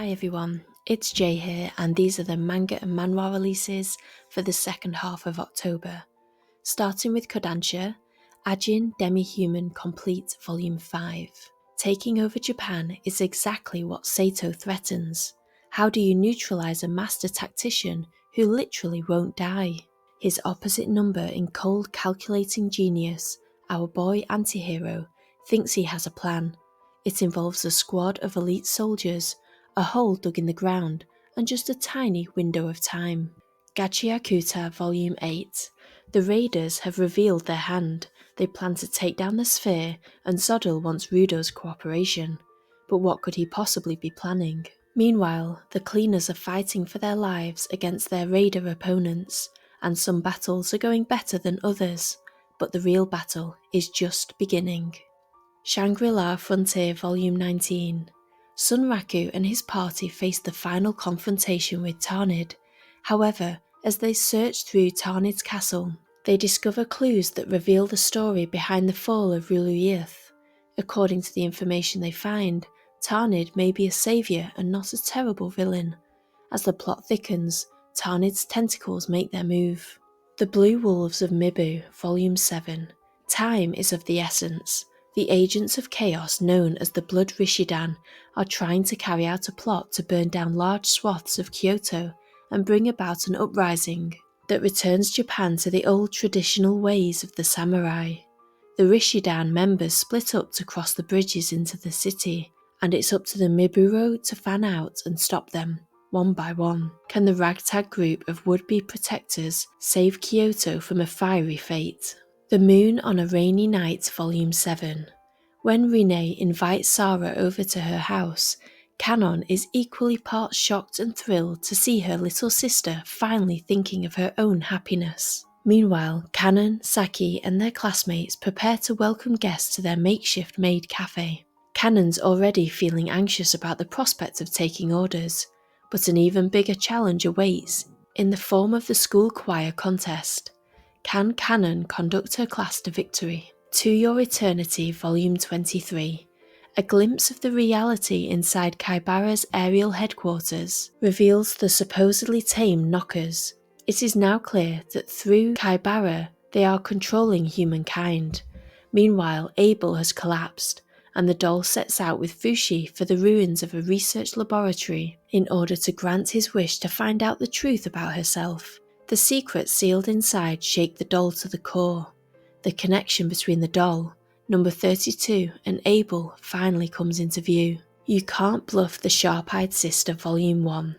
Hi everyone, it's Jay here, and these are the Manga and Manhwa releases for the second half of October. Starting with Kodansha, Ajin Demi-Human Complete Volume 5. Taking over Japan is exactly what Sato threatens. How do you neutralize a master tactician who literally won't die? His opposite number in cold calculating genius, our boy antihero, thinks he has a plan. It involves a squad of elite soldiers, a hole dug in the ground, and just a tiny window of time. Gachiakuta Volume 8. The raiders have revealed their hand. They plan to take down the sphere, and Zodil wants Rudo's cooperation. But what could he possibly be planning? Meanwhile, the cleaners are fighting for their lives against their raider opponents, and some battles are going better than others, but the real battle is just beginning. Shangri-La Frontier Volume 19. Sunraku and his party face the final confrontation with Tarnid. However, as they search through Tarnid's castle, they discover clues that reveal the story behind the fall of Ruluyith. According to the information they find, Tarnid may be a saviour and not a terrible villain. As the plot thickens, Tarnid's tentacles make their move. The Blue Wolves of Mibu, Volume 7. Time is of the essence. The agents of chaos known as the Blood Rishidan are trying to carry out a plot to burn down large swaths of Kyoto and bring about an uprising that returns Japan to the old traditional ways of the samurai. The Rishidan members split up to cross the bridges into the city, and it's up to the Miburo to fan out and stop them, one by one. Can the ragtag group of would-be protectors save Kyoto from a fiery fate? The Moon on a Rainy Night Volume 7. When Rine invites Sarah over to her house, Kanon is equally parts shocked and thrilled to see her little sister finally thinking of her own happiness. Meanwhile, Kanon, Saki and their classmates prepare to welcome guests to their makeshift maid cafe. Kanon's already feeling anxious about the prospect of taking orders, but an even bigger challenge awaits in the form of the school choir contest. Can Kanon conduct her class to victory? To Your Eternity Volume 23. A glimpse of the reality inside Kaibara's aerial headquarters reveals the supposedly tame knockers. It is now clear that through Kaibara they are controlling humankind. Meanwhile, Abel has collapsed, and the doll sets out with Fushi for the ruins of a research laboratory in order to grant his wish to find out the truth about herself. The secrets sealed inside shake the doll to the core. The connection between the doll, number 32, and Abel finally comes into view. You Can't Bluff the Sharp-Eyed Sister Volume 1.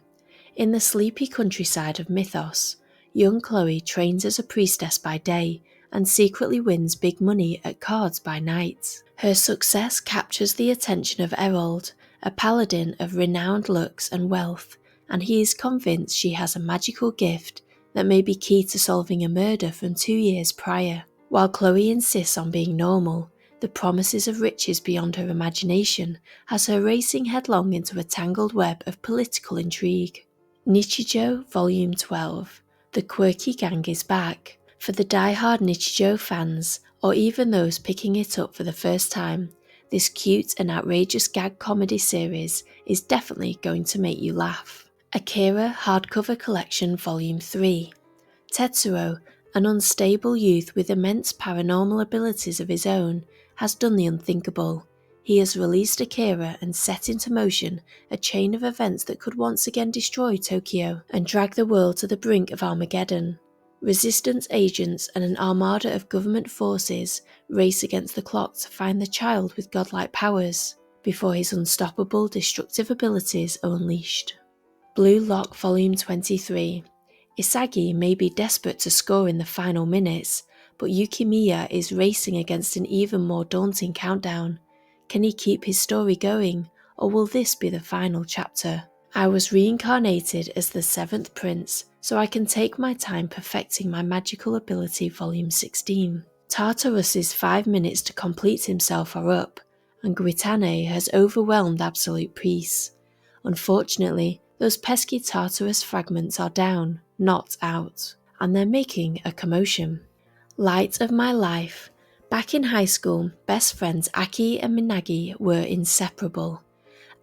In the sleepy countryside of Mythos, young Chloe trains as a priestess by day and secretly wins big money at cards by night. Her success captures the attention of Erold, a paladin of renowned looks and wealth, and he is convinced she has a magical gift that may be key to solving a murder from 2 years prior. While Chloe insists on being normal, the promises of riches beyond her imagination has her racing headlong into a tangled web of political intrigue. Nichijou Volume 12. The quirky gang is back. For the die-hard Nichijou fans, or even those picking it up for the first time, this cute and outrageous gag comedy series is definitely going to make you laugh. Akira Hardcover Collection Volume 3. Tetsuo, an unstable youth with immense paranormal abilities of his own, has done the unthinkable. He has released Akira and set into motion a chain of events that could once again destroy Tokyo and drag the world to the brink of Armageddon. Resistance agents and an armada of government forces race against the clock to find the child with godlike powers, before his unstoppable destructive abilities are unleashed. Blue Lock Volume 23. Isagi may be desperate to score in the final minutes, but Yukimiya is racing against an even more daunting countdown. Can he keep his story going, or will this be the final chapter? I was reincarnated as the 7th prince, so I can take my time perfecting my magical ability Volume 16. Tartarus's 5 minutes to complete himself are up, and Guitane has overwhelmed absolute peace. Unfortunately, those pesky Tartarus fragments are down, not out, and they're making a commotion. Light of my life. Back in high school, best friends Aki and Minagi were inseparable.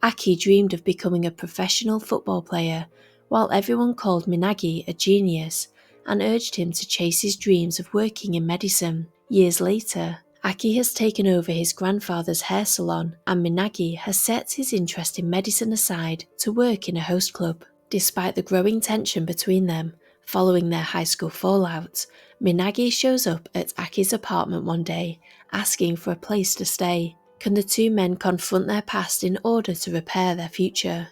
Aki dreamed of becoming a professional football player, while everyone called Minagi a genius and urged him to chase his dreams of working in medicine. Years later, Aki has taken over his grandfather's hair salon, and Minagi has set his interest in medicine aside to work in a host club. Despite the growing tension between them, following their high school fallout, Minagi shows up at Aki's apartment one day, asking for a place to stay. Can the two men confront their past in order to repair their future?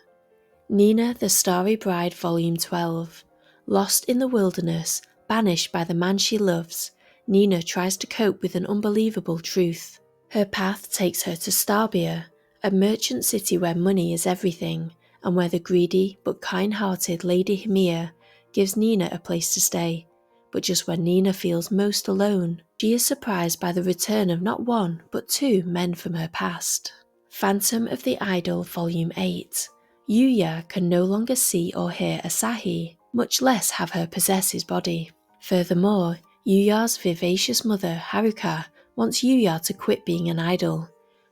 Nina the Starry Bride Volume 12. Lost in the wilderness, banished by the man she loves, Nina tries to cope with an unbelievable truth. Her path takes her to Starbeer, a merchant city where money is everything, and where the greedy but kind-hearted Lady Himia gives Nina a place to stay. But just when Nina feels most alone, she is surprised by the return of not one but two men from her past. Phantom of the Idol Volume 8. Yuya can no longer see or hear Asahi, much less have her possess his body. Furthermore, Yuya's vivacious mother, Haruka, wants Yuya to quit being an idol.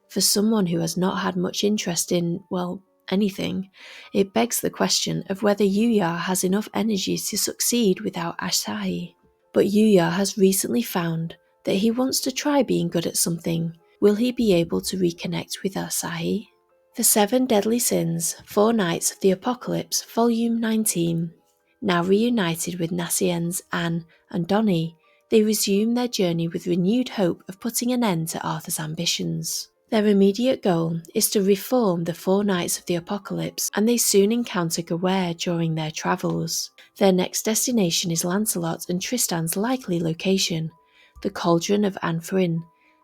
For someone who has not had much interest in, well, anything, it begs the question of whether Yuya has enough energy to succeed without Asahi. But Yuya has recently found that he wants to try being good at something. Will he be able to reconnect with Asahi? The Seven Deadly Sins, 4 Nights of the Apocalypse, Volume 19. Now reunited with Nacien's Anne and Donnie, they resume their journey with renewed hope of putting an end to Arthur's ambitions. Their immediate goal is to reform the 4 Knights of the Apocalypse, and they soon encounter Gawain during their travels. Their next destination is Lancelot and Tristan's likely location, the Cauldron of Anfrin,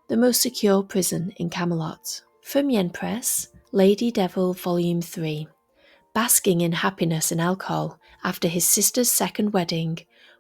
the most secure prison in Camelot. From Yen Press, Lady Devil Volume 3. Basking in happiness and alcohol after his sister's second wedding,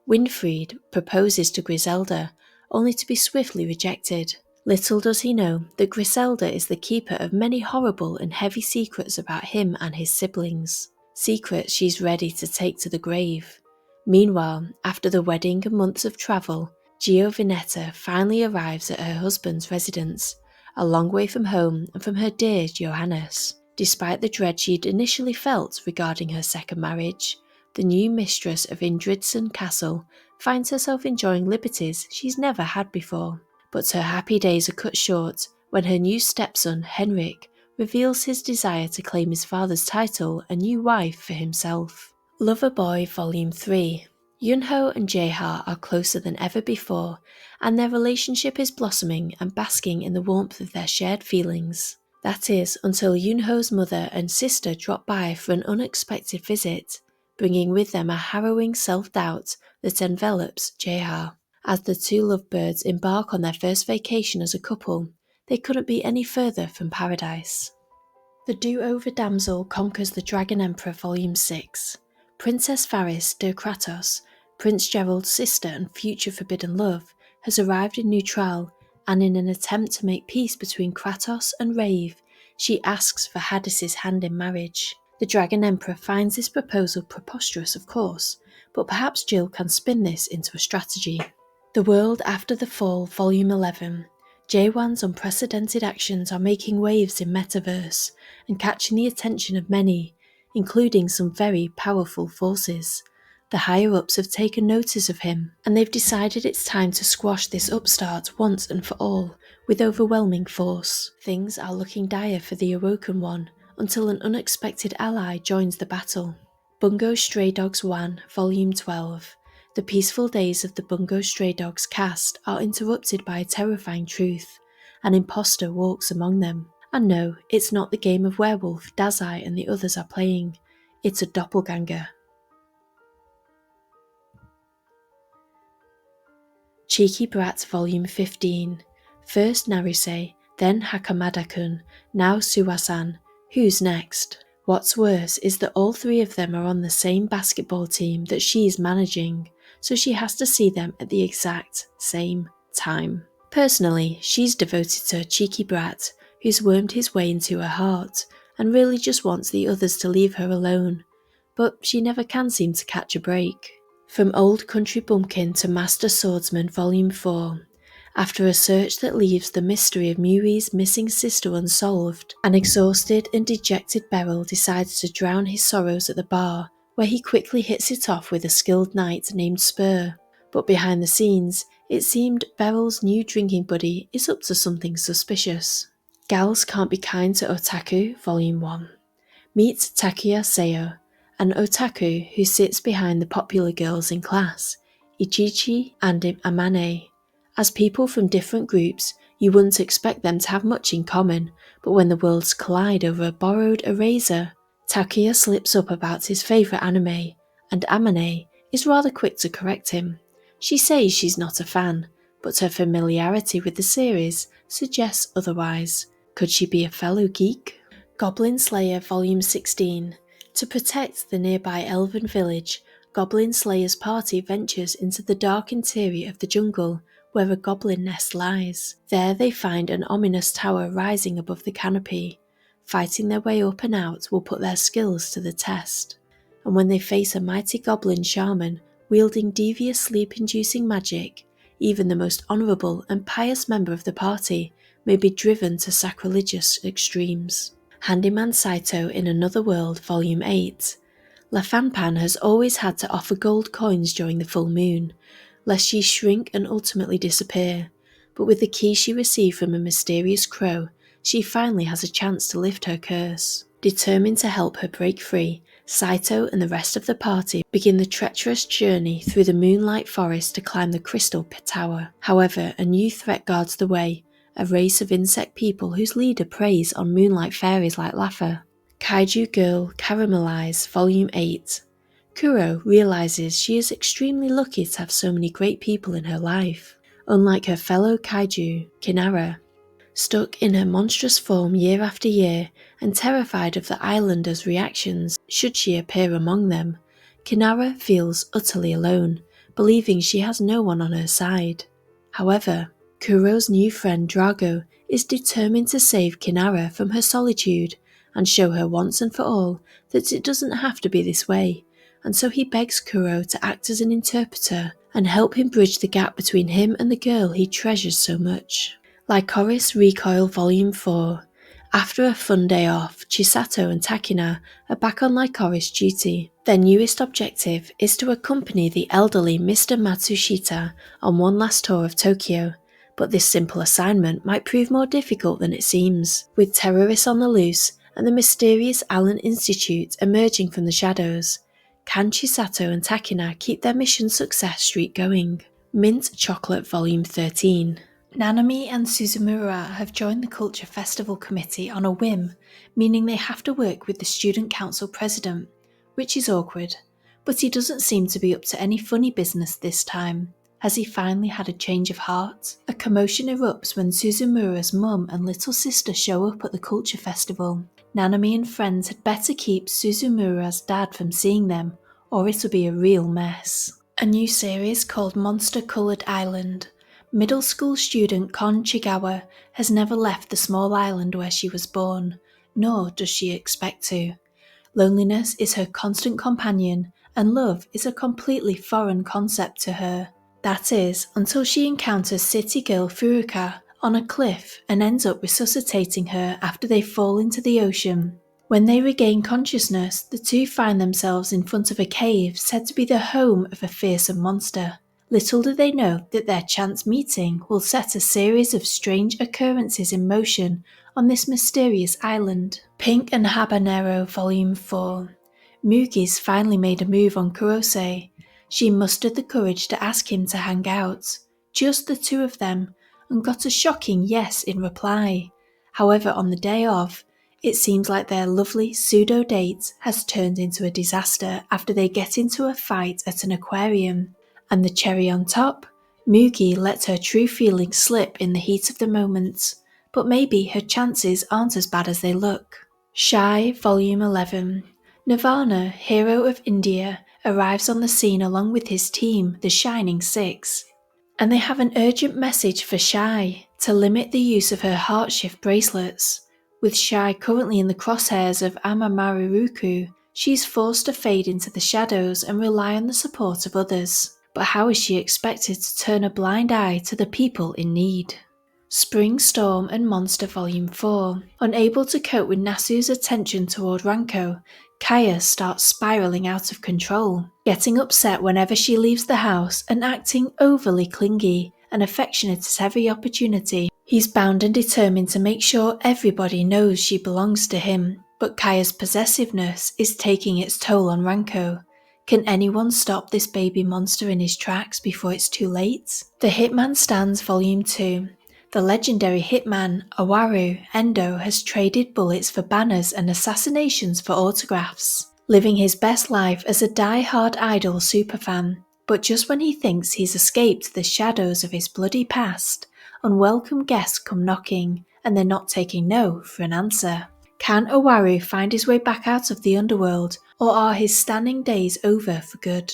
Winfried proposes to Griselda, only to be swiftly rejected. Little does he know that Griselda is the keeper of many horrible and heavy secrets about him and his siblings. Secrets she's ready to take to the grave. Meanwhile, after the wedding and months of travel, Giovinetta finally arrives at her husband's residence, a long way from home and from her dear Johannes. Despite the dread she'd initially felt regarding her second marriage, the new mistress of Indridson Castle finds herself enjoying liberties she's never had before. But her happy days are cut short when her new stepson, Henrik, reveals his desire to claim his father's title and new wife for himself. Loverboy Volume 3. Yunho and Jaeha are closer than ever before, and their relationship is blossoming and basking in the warmth of their shared feelings. That is, until Yunho's mother and sister drop by for an unexpected visit, bringing with them a harrowing self-doubt that envelops Jaeha. As the two lovebirds embark on their first vacation as a couple, they couldn't be any further from paradise. The Do-Over Damsel Conquers the Dragon Emperor Volume 6. Princess Faris de Kratos, Prince Gerald's sister and future forbidden love, has arrived in Neutral, and in an attempt to make peace between Kratos and Rave, she asks for Hades's hand in marriage. The Dragon Emperor finds this proposal preposterous, of course, but perhaps Jill can spin this into a strategy. The World After the Fall Volume 11. Jaewan's unprecedented actions are making waves in Metaverse and catching the attention of many, including some very powerful forces. The higher-ups have taken notice of him, and they've decided it's time to squash this upstart once and for all, with overwhelming force. Things are looking dire for the Awoken One, until an unexpected ally joins the battle. Bungo Stray Dogs 1, Volume 12. The peaceful days of the Bungo Stray Dogs cast are interrupted by a terrifying truth. An imposter walks among them. And no, it's not the game of werewolf Dazai and the others are playing. It's a doppelganger. Cheeky Brat Volume 15. First Naruse, then Hakamada-kun, now Suwa-san. Who's next? What's worse is that all three of them are on the same basketball team that she's managing, so she has to see them at the exact same time. Personally, she's devoted to her cheeky brat, who's wormed his way into her heart, and really just wants the others to leave her alone, but she never can seem to catch a break. From Old Country Bumpkin to Master Swordsman Volume 4. After a search that leaves the mystery of Miui's missing sister unsolved, an exhausted and dejected Beryl decides to drown his sorrows at the bar, where he quickly hits it off with a skilled knight named Spur. But behind the scenes, it seemed Beryl's new drinking buddy is up to something suspicious. Gals Can't Be Kind to Otaku, Volume 1. Meet Takuya Seo, an otaku who sits behind the popular girls in class, Ichichi and Amane. As people from different groups, you wouldn't expect them to have much in common, but when the worlds collide over a borrowed eraser, Takuya slips up about his favourite anime, and Amane is rather quick to correct him. She says she's not a fan, but her familiarity with the series suggests otherwise. Could she be a fellow geek? Goblin Slayer Volume 16. To protect the nearby elven village, Goblin Slayer's party ventures into the dark interior of the jungle, where a goblin nest lies. There they find an ominous tower rising above the canopy. Fighting their way up and out will put their skills to the test. And when they face a mighty goblin shaman wielding devious sleep-inducing magic, even the most honourable and pious member of the party may be driven to sacrilegious extremes. Handyman Saito in Another World Volume 8. La Fanpan has always had to offer gold coins during the full moon, lest she shrink and ultimately disappear, but with the key she received from a mysterious crow, she finally has a chance to lift her curse. Determined to help her break free, Saito and the rest of the party begin the treacherous journey through the moonlight forest to climb the Crystal Tower. However, a new threat guards the way, a race of insect people whose leader preys on moonlight fairies like Laffer. Kaiju Girl Caramelize Volume 8. Kuro realizes she is extremely lucky to have so many great people in her life, unlike her fellow kaiju, Kinara. Stuck in her monstrous form year after year and terrified of the islanders' reactions should she appear among them, Kinara feels utterly alone, believing she has no one on her side. However, Kuro's new friend Drago is determined to save Kinara from her solitude and show her once and for all that it doesn't have to be this way, and so he begs Kuro to act as an interpreter and help him bridge the gap between him and the girl he treasures so much. Lycoris Recoil Volume 4. After a fun day off, Chisato and Takina are back on Lycoris duty. Their newest objective is to accompany the elderly Mr. Matsushita on one last tour of Tokyo, but this simple assignment might prove more difficult than it seems. With terrorists on the loose and the mysterious Allen Institute emerging from the shadows, can Chisato and Takina keep their mission success streak going? Mint Chocolate Volume 13. Nanami and Suzumura have joined the Culture Festival Committee on a whim, meaning they have to work with the Student Council President, which is awkward, but he doesn't seem to be up to any funny business this time. Has he finally had a change of heart? A commotion erupts when Suzumura's mum and little sister show up at the Culture Festival. Nanami and friends had better keep Suzumura's dad from seeing them, or it'll be a real mess. A new series called Monster Coloured Island. Middle school student Kon Chigawa has never left the small island where she was born, nor does she expect to. Loneliness is her constant companion, and love is a completely foreign concept to her. That is, until she encounters city girl Furuka on a cliff and ends up resuscitating her after they fall into the ocean. When they regain consciousness, the two find themselves in front of a cave said to be the home of a fearsome monster. Little do they know that their chance meeting will set a series of strange occurrences in motion on this mysterious island. Pink and Habanero Volume 4. Mugi's finally made a move on Kurose. She mustered the courage to ask him to hang out, just the two of them, and got a shocking yes in reply. However, on the day of, it seems like their lovely pseudo-date has turned into a disaster after they get into a fight at an aquarium. And the cherry on top, Mugi lets her true feelings slip in the heat of the moment, but maybe her chances aren't as bad as they look. Shy Volume 11. Nirvana, hero of India, arrives on the scene along with his team, the Shining Six. And they have an urgent message for Shy, to limit the use of her heart-shift bracelets. With Shy currently in the crosshairs of Amamaruruku, she's forced to fade into the shadows and rely on the support of others. but how is she expected to turn a blind eye to the people in need? Spring Storm and Monster Volume 4. Unable to cope with Nasu's attention toward Ranko, Kaya starts spiraling out of control, getting upset whenever she leaves the house and acting overly clingy and affectionate at every opportunity. He's bound and determined to make sure everybody knows she belongs to him, but Kaya's possessiveness is taking its toll on Ranko. Can anyone stop this baby monster in his tracks before it's too late? The Hitman Stands Volume 2. The legendary hitman Owaru Endo has traded bullets for banners and assassinations for autographs, living his best life as a die-hard Idol superfan. But just when he thinks he's escaped the shadows of his bloody past, unwelcome guests come knocking, and they're not taking no for an answer. Can Owaru find his way back out of the underworld, or are his standing days over for good?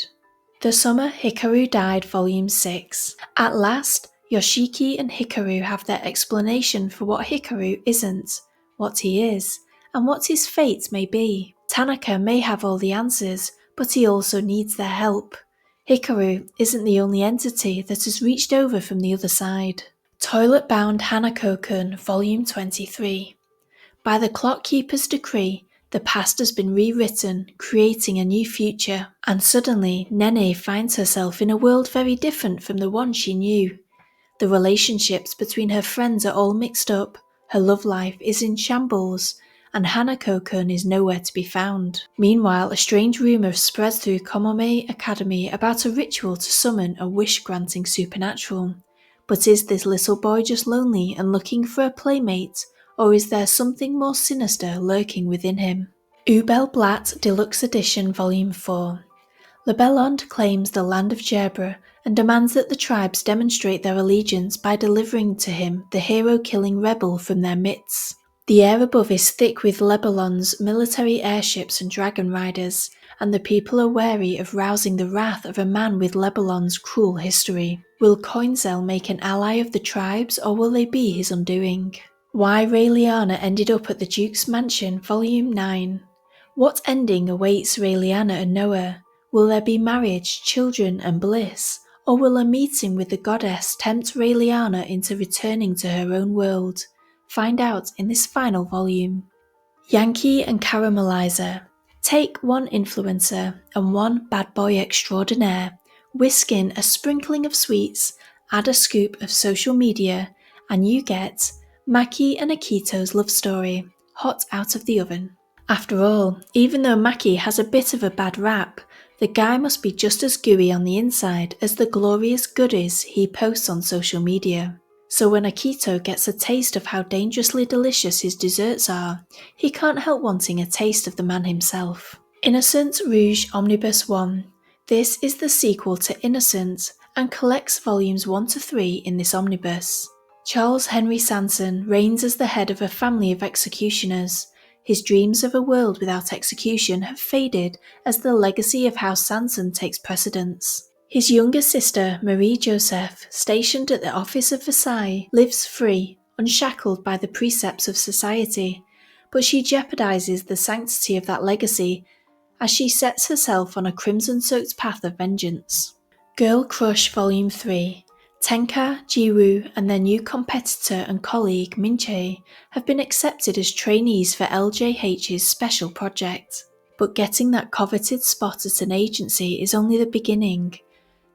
The Summer Hikaru Died Volume 6. At last, Yoshiki and Hikaru have their explanation for what Hikaru isn't, what he is, and what his fate may be. Tanaka may have all the answers, but he also needs their help. Hikaru isn't the only entity that has reached over from the other side. Toilet Bound Hanako-kun Volume 23. By the Clockkeeper's decree, the past has been rewritten, creating a new future, and suddenly Nene finds herself in a world very different from the one she knew. The relationships between her friends are all mixed up, her love life is in shambles, and Hanako-kun is nowhere to be found. Meanwhile, a strange rumour spreads through Komome Academy about a ritual to summon a wish-granting supernatural. But is this little boy just lonely and looking for a playmate, or is there something more sinister lurking within him? Ubel Blatt Deluxe Edition Volume 4. Lebelond claims the land of Gerbera and demands that the tribes demonstrate their allegiance by delivering to him the hero-killing rebel from their midst. The air above is thick with Lebelond's military airships and dragon riders, and the people are wary of rousing the wrath of a man with Lebelond's cruel history. Will Coinzel make an ally of the tribes, or will they be his undoing? Why Raeliana Ended Up at the Duke's Mansion Volume 9. What ending awaits Raeliana and Noah? Will there be marriage, children, and bliss? Or will a meeting with the goddess tempt Raeliana into returning to her own world? Find out in this final volume. Yankee and Caramelizer. Take one influencer and one bad boy extraordinaire, whisk in a sprinkling of sweets, add a scoop of social media, and you get Maki and Akito's love story, hot out of the oven. After all, even though Maki has a bit of a bad rap, the guy must be just as gooey on the inside as the glorious goodies he posts on social media. So when Akito gets a taste of how dangerously delicious his desserts are, he can't help wanting a taste of the man himself. Innocent Rouge Omnibus 1. This is the sequel to Innocent and collects volumes 1 to 3 in this omnibus. Charles Henry Sanson reigns as the head of a family of executioners. His dreams of a world without execution have faded as the legacy of House Sanson takes precedence. His younger sister, Marie Joseph, stationed at the Office of Versailles, lives free, unshackled by the precepts of society, but she jeopardizes the sanctity of that legacy as she sets herself on a crimson-soaked path of vengeance. Girl Crush Volume 3. Tenka, Jiwoo, and their new competitor and colleague Minchae have been accepted as trainees for LJH's special project. But getting that coveted spot at an agency is only the beginning.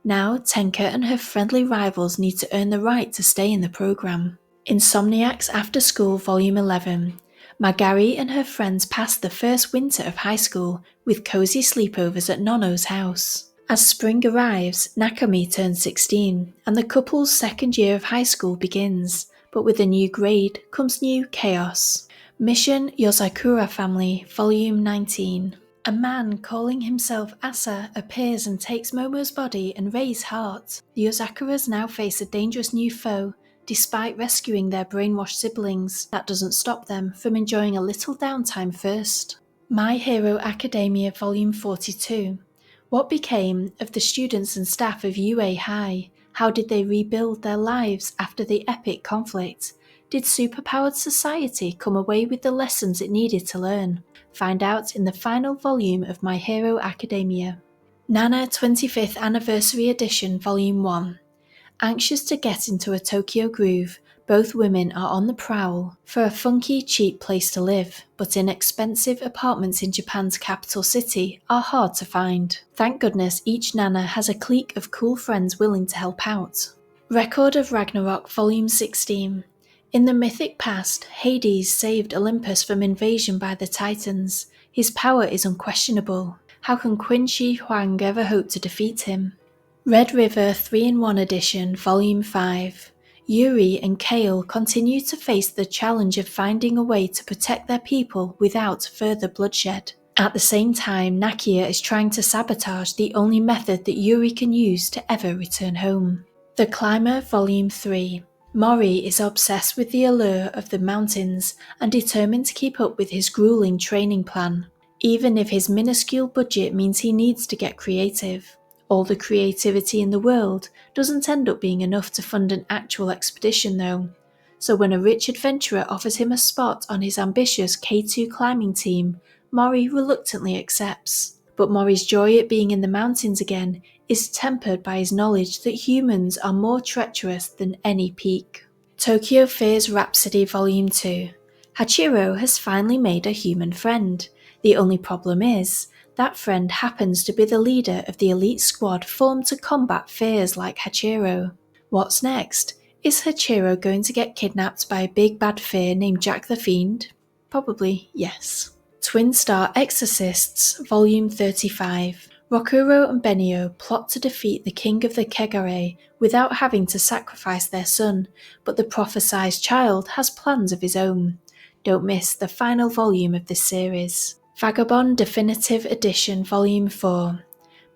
Now Tenka and her friendly rivals need to earn the right to stay in the program. Insomniacs After School Volume 11. Magari and her friends pass the first winter of high school with cozy sleepovers at Nono's house. As spring arrives, Nakami turns 16, and the couple's second year of high school begins, but with a new grade comes new chaos. Mission Yozakura Family, Volume 19. A man calling himself Asa appears and takes Momo's body and Rei's heart. The Yozakuras now face a dangerous new foe. Despite rescuing their brainwashed siblings, that doesn't stop them from enjoying a little downtime first. My Hero Academia Volume 42. What became of the students and staff of UA High? How did they rebuild their lives after the epic conflict? Did superpowered society come away with the lessons it needed to learn? Find out in the final volume of My Hero Academia. Nana 25th Anniversary Edition Volume 1. Anxious to get into a Tokyo groove, both women are on the prowl for a funky, cheap place to live, but inexpensive apartments in Japan's capital city are hard to find. Thank goodness each Nana has a clique of cool friends willing to help out. Record of Ragnarok Volume 16. In the mythic past, Hades saved Olympus from invasion by the Titans. His power is unquestionable. How can Qin Shi Huang ever hope to defeat him? Red River 3-in-1 Edition Volume 5. Yuri and Kale continue to face the challenge of finding a way to protect their people without further bloodshed. At the same time, Nakia is trying to sabotage the only method that Yuri can use to ever return home. The Climber Volume 3. Mori is obsessed with the allure of the mountains and determined to keep up with his grueling training plan, even if his minuscule budget means he needs to get creative. All the creativity in the world doesn't end up being enough to fund an actual expedition though, so when a rich adventurer offers him a spot on his ambitious K2 climbing team, Mori reluctantly accepts. But Mori's joy at being in the mountains again is tempered by his knowledge that humans are more treacherous than any peak. Tokyo Fears Rhapsody Volume 2. Hachiro has finally made a human friend. The only problem is, that friend happens to be the leader of the elite squad formed to combat fears like Hachiro. What's next? Is Hachiro going to get kidnapped by a big bad fear named Jack the Fiend? Probably yes. Twin Star Exorcists Volume 35. Rokuro and Benio plot to defeat the king of the Kegare without having to sacrifice their son, but the prophesied child has plans of his own. Don't miss the final volume of this series. Vagabond Definitive Edition Volume 4.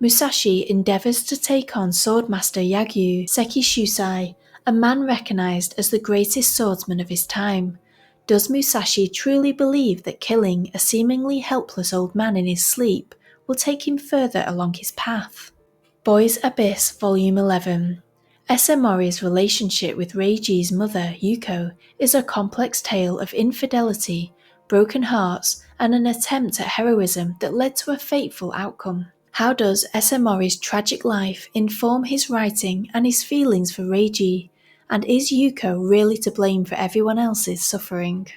Musashi endeavours to take on Swordmaster Yagyu Sekishusai, a man recognised as the greatest swordsman of his time. Does Musashi truly believe that killing a seemingly helpless old man in his sleep will take him further along his path? Boys Abyss Volume 11. Mori's relationship with Reiji's mother, Yuko, is a complex tale of infidelity, broken hearts, and an attempt at heroism that led to a fateful outcome. How does Mori's tragic life inform his writing and his feelings for Reiji? And is Yuko really to blame for everyone else's suffering?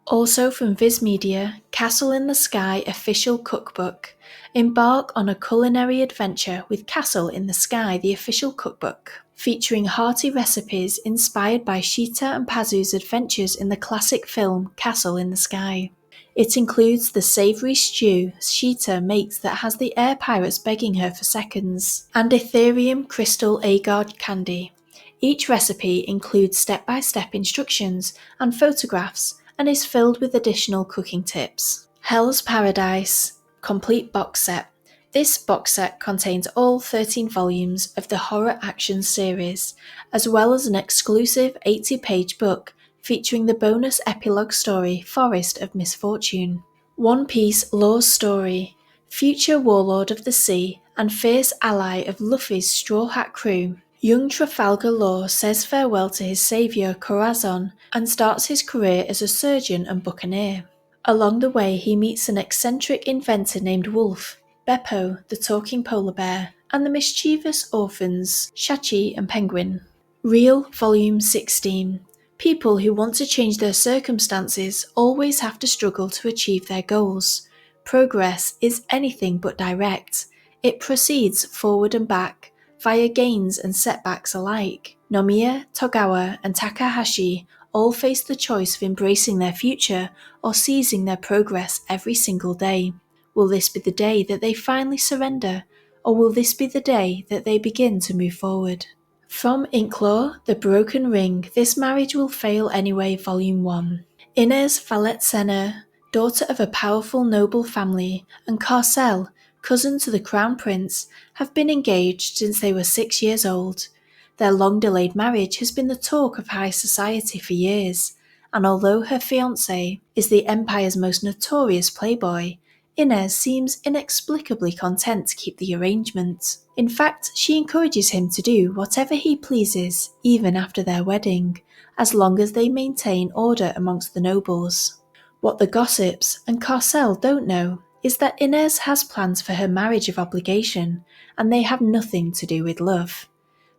Also from Viz Media, Castle in the Sky Official Cookbook. Embark on a culinary adventure with Castle in the Sky, the official cookbook, featuring hearty recipes inspired by Sheeta and Pazu's adventures in the classic film Castle in the Sky. It includes the savoury stew Sheeta makes that has the air pirates begging her for seconds, and Ethereum Crystal Agar candy. Each recipe includes step-by-step instructions and photographs and is filled with additional cooking tips. Hell's Paradise Complete Box Set. This box set contains all 13 volumes of the Horror Action series, as well as an exclusive 80-page book featuring the bonus epilogue story Forest of Misfortune. One Piece Law's Story. Future warlord of the sea and fierce ally of Luffy's Straw Hat crew, young Trafalgar Law says farewell to his saviour Corazon and starts his career as a surgeon and buccaneer. Along the way he meets an eccentric inventor named Wolf, Beppo, the talking polar bear, and the mischievous orphans Shachi and Penguin. Real Volume 16. People who want to change their circumstances always have to struggle to achieve their goals. Progress is anything but direct. It proceeds forward and back, via gains and setbacks alike. Nomiya, Togawa, and Takahashi all face the choice of embracing their future or seizing their progress every single day. Will this be the day that they finally surrender, or will this be the day that they begin to move forward? From Inklaw, The Broken Ring, This Marriage Will Fail Anyway, Volume 1. Inez Valetsena, daughter of a powerful noble family, and Carcel, cousin to the Crown Prince, have been engaged since they were 6 years old. Their long-delayed marriage has been the talk of high society for years, and although her fiancé is the Empire's most notorious playboy, Inez seems inexplicably content to keep the arrangement. In fact, she encourages him to do whatever he pleases, even after their wedding, as long as they maintain order amongst the nobles. What the gossips and Carcel don't know is that Inez has plans for her marriage of obligation, and they have nothing to do with love.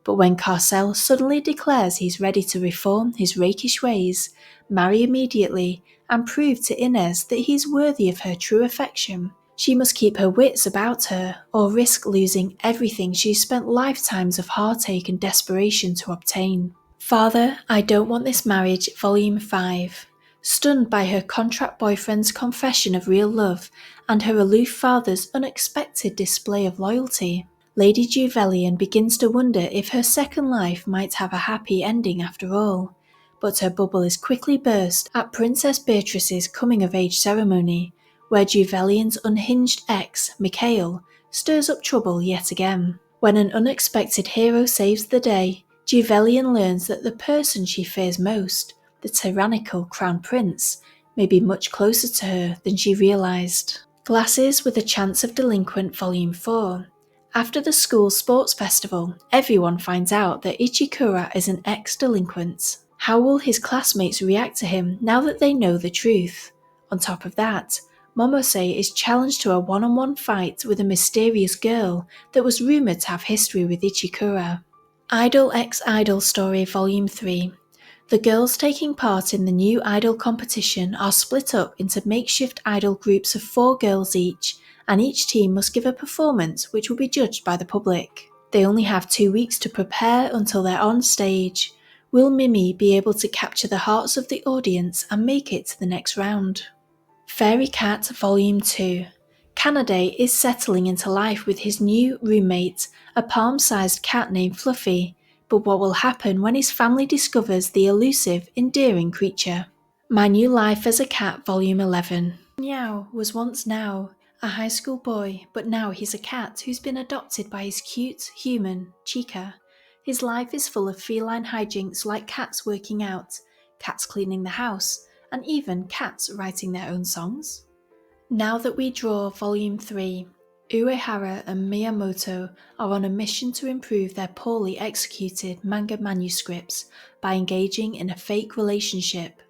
But when Carcel suddenly declares he's ready to reform his rakish ways, marry immediately, and prove to Inez that he's worthy of her true affection, she must keep her wits about her or risk losing everything she's spent lifetimes of heartache and desperation to obtain. Father, I Don't Want This Marriage, Volume 5. Stunned by her contract boyfriend's confession of real love and her aloof father's unexpected display of loyalty, Lady Juvelian begins to wonder if her second life might have a happy ending after all. But her bubble is quickly burst at Princess Beatrice's coming-of-age ceremony, where Juvelian's unhinged ex, Mikhail, stirs up trouble yet again. When an unexpected hero saves the day, Juvelian learns that the person she fears most, the tyrannical Crown Prince, may be much closer to her than she realised. Glasses with a Chance of Delinquent Volume 4. After the school sports festival, everyone finds out that Ichikura is an ex-delinquent. How will his classmates react to him now that they know the truth? On top of that, Momose is challenged to a one-on-one fight with a mysterious girl that was rumoured to have history with Ichikura. Idol x Idol Story Volume 3. The girls taking part in the new idol competition are split up into makeshift idol groups of 4 girls each, and each team must give a performance which will be judged by the public. They only have 2 weeks to prepare until they're on stage. Will Mimi be able to capture the hearts of the audience and make it to the next round? Fairy Cat Volume 2. Kanade is settling into life with his new roommate, a palm-sized cat named Fluffy, but what will happen when his family discovers the elusive, endearing creature? My New Life as a Cat Volume 11. Meow was once Now, a high school boy, but now he's a cat who's been adopted by his cute, human, Chica. His life is full of feline hijinks like cats working out, cats cleaning the house, and even cats writing their own songs. Now That We Draw Volume 3. Uehara and Miyamoto are on a mission to improve their poorly executed manga manuscripts by engaging in a fake relationship.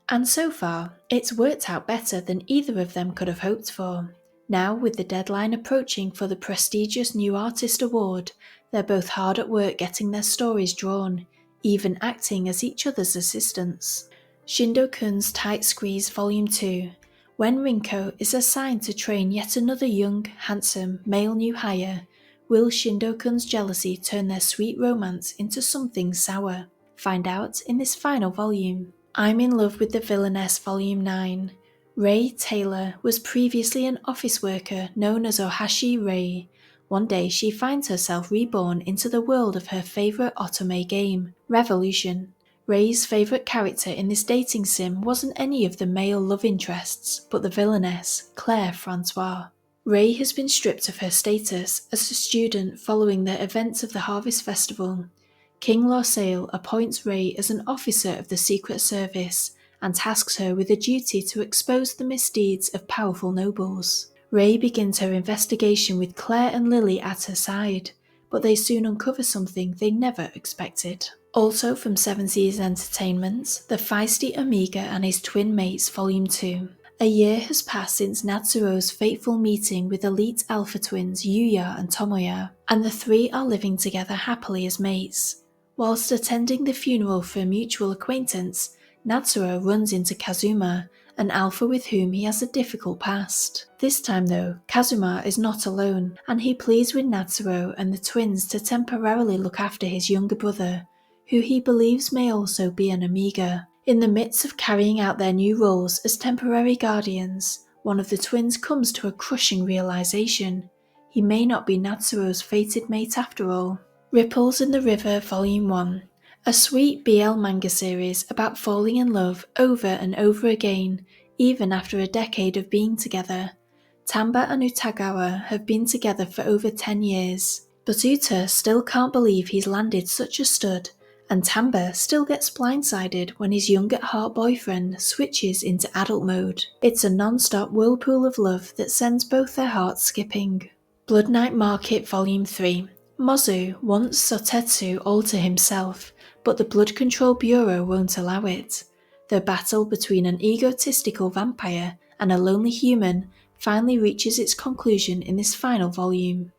And so far, it's worked out better than either of them could have hoped for. Now, with the deadline approaching for the prestigious New Artist Award, they're both hard at work getting their stories drawn, even acting as each other's assistants. Shindo-kun's Tight Squeeze Volume 2. When Rinko is assigned to train yet another young, handsome, male new hire, will Shindo-kun's jealousy turn their sweet romance into something sour? Find out in this final volume. I'm in Love with the Villainess Volume 9. Rei Taylor was previously an office worker known as Ohashi Rei. One day she finds herself reborn into the world of her favourite otome game, Revolution. Rei's favourite character in this dating sim wasn't any of the male love interests, but the villainess, Claire Francois. Rei has been stripped of her status as a student following the events of the Harvest Festival. King Lorsail appoints Rei as an officer of the Secret Service and tasks her with a duty to expose the misdeeds of powerful nobles. Rei begins her investigation with Claire and Lily at her side, but they soon uncover something they never expected. Also from Seven Seas Entertainment, The Feisty Amiga and His Twin Mates Volume 2. A year has passed since Natsuro's fateful meeting with elite alpha twins Yuya and Tomoya, and the three are living together happily as mates. Whilst attending the funeral for a mutual acquaintance, Natsuro runs into Kazuma, an alpha with whom he has a difficult past. This time though, Kazuma is not alone, and he pleads with Natsuro and the twins to temporarily look after his younger brother, who he believes may also be an Amiga. In the midst of carrying out their new roles as temporary guardians, one of the twins comes to a crushing realization. He may not be Natsuro's fated mate after all. Ripples in the River Volume 1. A sweet BL manga series about falling in love over and over again, even after a decade of being together. Tamba and Utagawa have been together for over 10 years, but Uta still can't believe he's landed such a stud, and Tamba still gets blindsided when his young-at-heart boyfriend switches into adult mode. It's a non-stop whirlpool of love that sends both their hearts skipping. Blood Night Market Volume 3. Mozu wants Sotetsu all to himself, but the Blood Control Bureau won't allow it. The battle between an egotistical vampire and a lonely human finally reaches its conclusion in this final volume.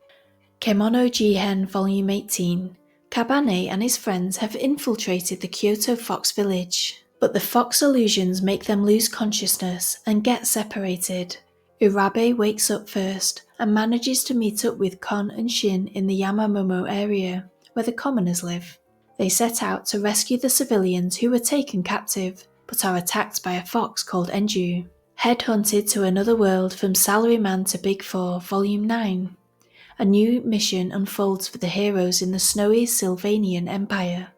Kemono Jihen Volume 18. Kabane and his friends have infiltrated the Kyoto Fox village, but the fox illusions make them lose consciousness and get separated. Urabe wakes up first and manages to meet up with Kon and Shin in the Yamamomo area, where the commoners live. They set out to rescue the civilians who were taken captive, but are attacked by a fox called Enju. Headhunted to another world from Salaryman to Big Four, Volume 9. A new mission unfolds for the heroes in the snowy Sylvanian Empire.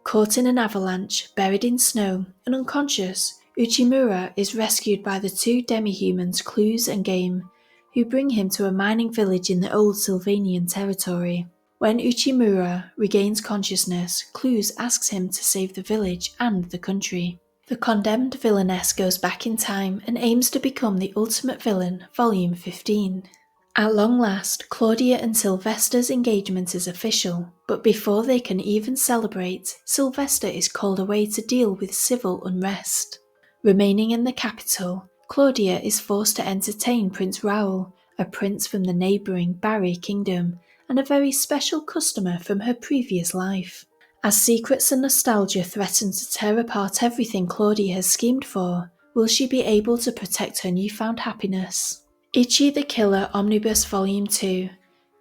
Caught in an avalanche, buried in snow, and unconscious, Uchimura is rescued by the two demi-humans Clues and Game, who bring him to a mining village in the old Sylvanian territory. When Uchimura regains consciousness, Clues asks him to save the village and the country. The condemned villainess goes back in time and aims to become the ultimate villain, Volume 15. At long last, Claudia and Sylvester's engagement is official, but before they can even celebrate, Sylvester is called away to deal with civil unrest. Remaining in the capital, Claudia is forced to entertain Prince Raoul, a prince from the neighbouring Barry kingdom, and a very special customer from her previous life. As secrets and nostalgia threaten to tear apart everything Claudia has schemed for, will she be able to protect her newfound happiness? Ichi the Killer Omnibus Volume 2.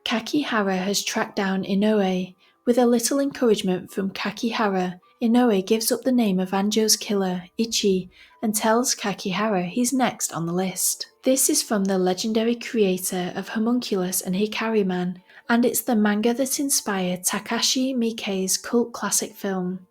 Kakihara has tracked down Inoue. With a little encouragement from Kakihara, Inoue gives up the name of Anjo's killer, Ichi, and tells Kakihara he's next on the list. This is from the legendary creator of Homunculus and Hikari Man, and it's the manga that inspired Takashi Miike's cult classic film.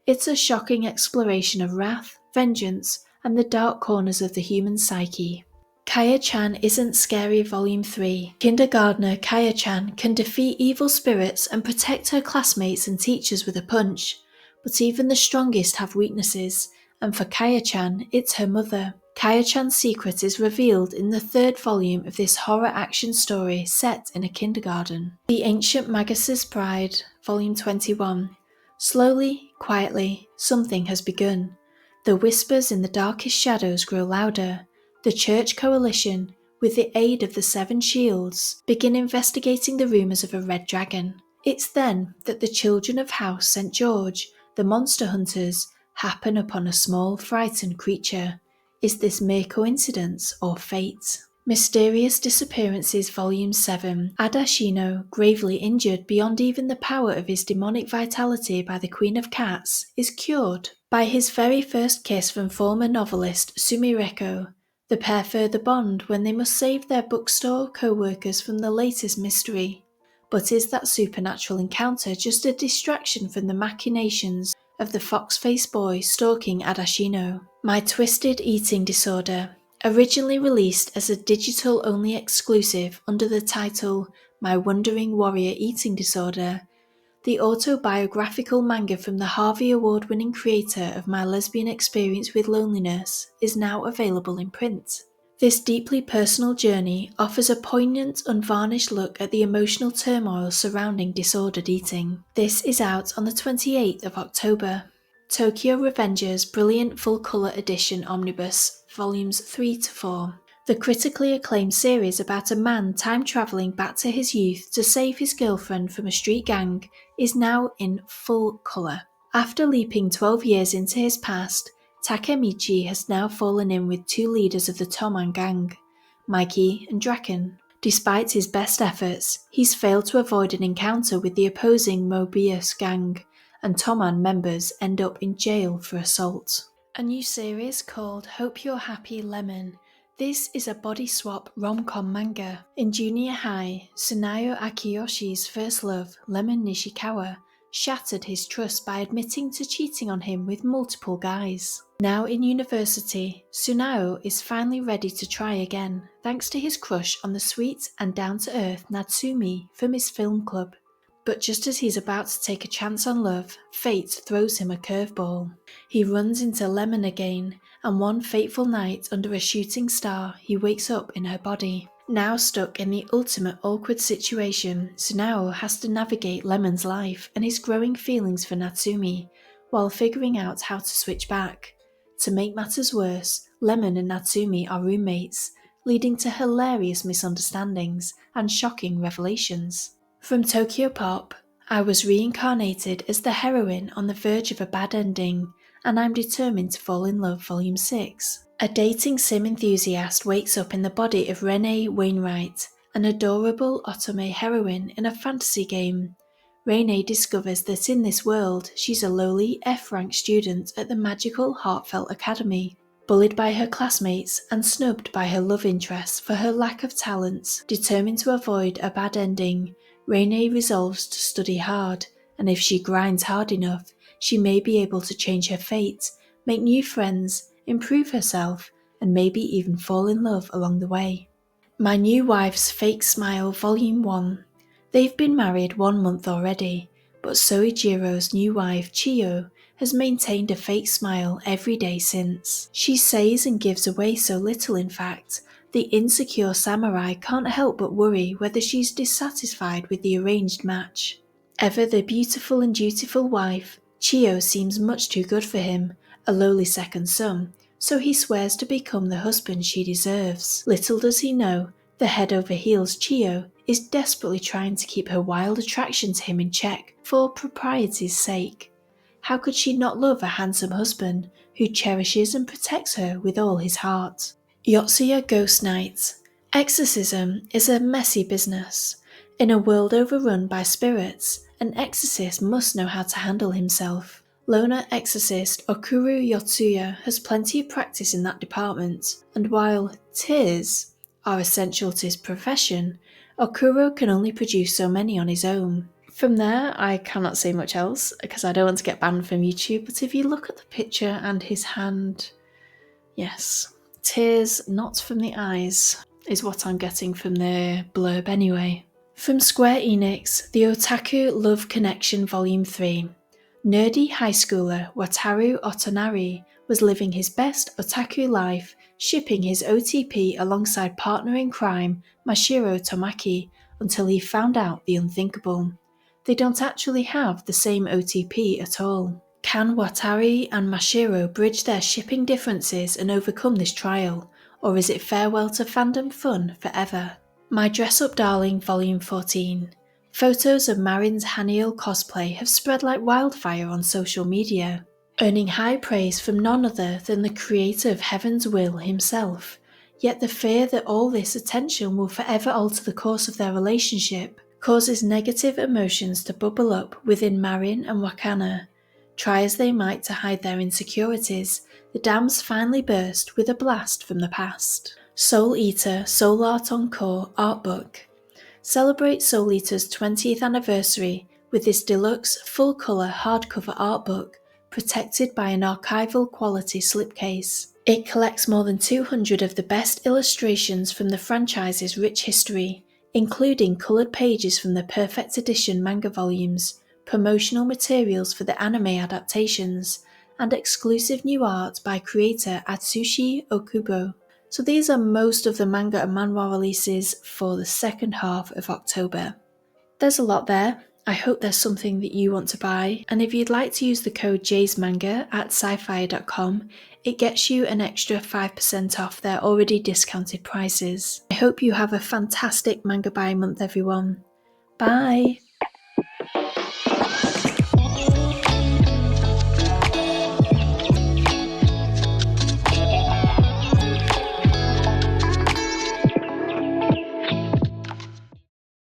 It's a shocking exploration of wrath, vengeance, and the dark corners of the human psyche. Kaya-chan Isn't Scary Volume 3. Kindergartner Kaya-chan can defeat evil spirits and protect her classmates and teachers with a punch, but even the strongest have weaknesses, and for Kaya-chan, it's her mother. Kaya-chan's secret is revealed in the third volume of this horror action story set in a kindergarten. The Ancient Magus's Bride, Volume 21. Slowly, quietly, something has begun. The whispers in the darkest shadows grow louder. The Church Coalition, with the aid of the Seven Shields, begin investigating the rumours of a red dragon. It's then that the children of House St. George, the monster hunters, happen upon a small, frightened creature. Is this mere coincidence or fate? Mysterious Disappearances Volume 7. Adashino, gravely injured beyond even the power of his demonic vitality by the Queen of Cats, is cured by his very first kiss from former novelist Sumireko. The pair further bond when they must save their bookstore co-workers from the latest mystery. But is that supernatural encounter just a distraction from the machinations of the fox-faced boy stalking Adashino? My Twisted Eating Disorder. Originally released as a digital-only exclusive under the title My Wandering Warrior Eating Disorder, the autobiographical manga from the Harvey Award-winning creator of My Lesbian Experience with Loneliness is now available in print. This deeply personal journey offers a poignant, unvarnished look at the emotional turmoil surrounding disordered eating. This is out on the 28th of October. Tokyo Revengers Brilliant Full Colour Edition Omnibus, Volumes 3 to 4. The critically acclaimed series about a man time-travelling back to his youth to save his girlfriend from a street gang is now in full colour. After leaping 12 years into his past, Takemichi has now fallen in with two leaders of the Toman gang, Mikey and Draken. Despite his best efforts, he's failed to avoid an encounter with the opposing Mobius gang, and Toman members end up in jail for assault. A new series called Hope You're Happy Lemon. This is a body swap rom-com manga. In junior high, Tsunayo Akiyoshi's first love, Lemon Nishikawa, shattered his trust by admitting to cheating on him with multiple guys. Now in university, Tsunao is finally ready to try again, thanks to his crush on the sweet and down-to-earth Natsumi from his film club. But just as he's about to take a chance on love, fate throws him a curveball. He runs into Lemon again, and one fateful night under a shooting star, he wakes up in her body. Now stuck in the ultimate awkward situation, Tsunao has to navigate Lemon's life and his growing feelings for Natsumi, while figuring out how to switch back. To make matters worse, Lemon and Natsumi are roommates, leading to hilarious misunderstandings and shocking revelations. From Tokyo Pop, I was reincarnated as the heroine on the verge of a bad ending, and I'm determined to fall in love Volume 6. A dating sim enthusiast wakes up in the body of Renee Wainwright, an adorable otome heroine in a fantasy game. Renee discovers that in this world she's a lowly F-rank student at the magical Heartfelt Academy. Bullied by her classmates and snubbed by her love interest for her lack of talents, determined to avoid a bad ending, Renee resolves to study hard, and if she grinds hard enough, she may be able to change her fate, make new friends, improve herself, and maybe even fall in love along the way. My New Wife's Fake Smile Volume 1. They've been married 1 month already, but Soijiro's new wife, Chiyo, has maintained a fake smile every day since. She says and gives away so little, in fact, the insecure samurai can't help but worry whether she's dissatisfied with the arranged match. Ever the beautiful and dutiful wife, Chiyo seems much too good for him, a lowly second son, so he swears to become the husband she deserves. Little does he know, the head over heels Chiyo is desperately trying to keep her wild attraction to him in check for propriety's sake. How could she not love a handsome husband who cherishes and protects her with all his heart? Yotsuya Ghost Night. Exorcism is a messy business. In a world overrun by spirits, an exorcist must know how to handle himself. Loner exorcist Okuru Yotsuya has plenty of practice in that department, and while tears are essential to his profession, Okuro can only produce so many on his own. From there, I cannot say much else because I don't want to get banned from YouTube, but if you look at the picture and his hand, yes, tears not from the eyes is what I'm getting from the blurb anyway. From Square Enix, the Otaku Love Connection Volume 3. Nerdy high schooler Wataru Otonari was living his best otaku life, shipping his OTP alongside partner in crime Mashiro Tomaki until he found out the unthinkable. They don't actually have the same OTP at all. Can Watari and Mashiro bridge their shipping differences and overcome this trial, or is it farewell to fandom fun forever? My Dress Up Darling Volume 14. Photos of Marin's Haniel cosplay have spread like wildfire on social media, earning high praise from none other than the creator of Heaven's Will himself. Yet the fear that all this attention will forever alter the course of their relationship causes negative emotions to bubble up within Marin and Wakana. Try as they might to hide their insecurities, the dams finally burst with a blast from the past. Soul Eater Soul Art Encore Art Book. Celebrate Soul Eater's 20th anniversary with this deluxe full-colour hardcover art book protected by an archival quality slipcase. It collects more than 200 of the best illustrations from the franchise's rich history, including coloured pages from the Perfect Edition manga volumes, promotional materials for the anime adaptations, and exclusive new art by creator Atsushi Okubo. So these are most of the manga and manhwa releases for the second half of October. There's a lot there. I hope there's something that you want to buy, and if you'd like to use the code JaysManga at SciFier.com, it gets you an extra 5% off their already discounted prices. I hope you have a fantastic manga buy month, everyone. Bye!